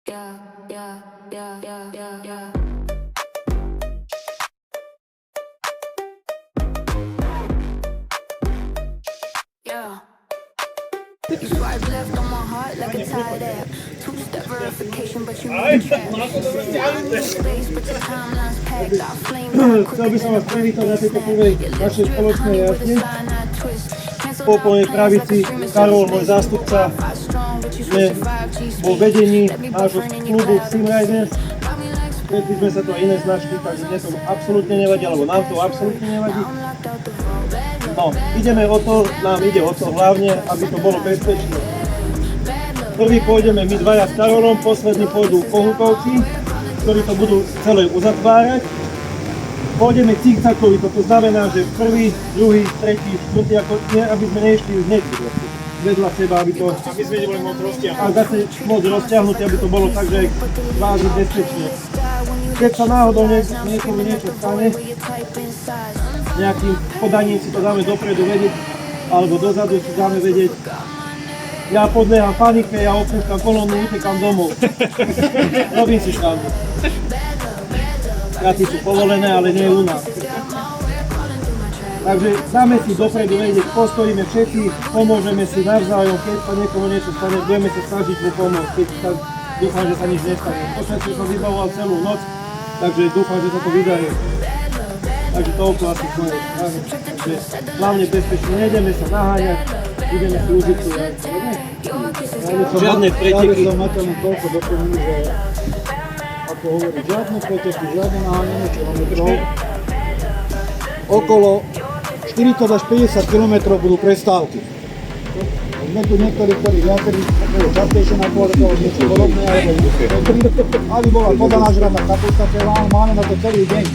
Yeah, yeah, yeah, yeah, yeah, yeah. Yeah. You swipe left on my heart like a tired app. Two-step verification, but you need cash. I need space, but your timeline's packed. I flame down Chcel by quicker som than a vás privítať na breakfast tejto snack. prvej Your lips našej drip spoločnej honey with a jazde. cyanide twist. Cancel Po out úplnej plans like pravici a streaming Karol, môj service. zástupca, Wi-Fi strong, but you je switch to 5G vo speed. vedení Let me nášho buffer in your klubu cloud. Team Riders. Got me like Stretli sme sa to iné značky, takže mne to absolútne nevadí, alebo nám to absolútne nevadí. I'm locked out the vault. No, ideme o to, nám ide o to hlavne, aby to bolo bezpečné. Prvý pôjdeme my dvaja s Karolom, poslední pôjdu Kohutovci, ktorí to budú celé uzatvárať. Pôjdeme cikcakovi, to znamená, že prvý, druhý, tretí, štvrtý, ako nie, aby sme nešli hneď vedľa seba, aby sme neboli moc rozťahnuť. A zase moc rozťahnuť, aby to bolo tak, že aj kvázi bezpečne. Keď sa náhodou niekomu niečo stane, nejakým podaním si to dáme dopredu vedieť, alebo dozadu si dáme vedieť. Ja podlieham panike, ja opúšťam kolónu, utekám domov. Robím si srandu. Kraty sú povolené, ale nie u nás. Takže dáme si dopredu vedieť, postojíme všetci, pomôžeme si navzájom, keď sa niekomu niečo stane, budeme sa snažiť mu pomôcť, keď sa, dúfam, že sa nič nestane. Počasne som vybavoval celú noc, takže dúfam, že sa to vydarí. Takže toľko asi z mojej strany. Takže hlavne bezpečne, nejdeme sa naháňať, ideme si užiť tú jazdu. Žiadne preteky. Ja by som na to len toľko doplnil, že ako hovorí, žiadne preteky, žiadne naháňanie kilometrov. Okolo 40 až 50 km budú prestávky. Sme tu niektorí, ktorí viacerí častejšie na kôrko, niečo podobné, alebo aby bola voda nažratá kapusta, máme na to celý deň.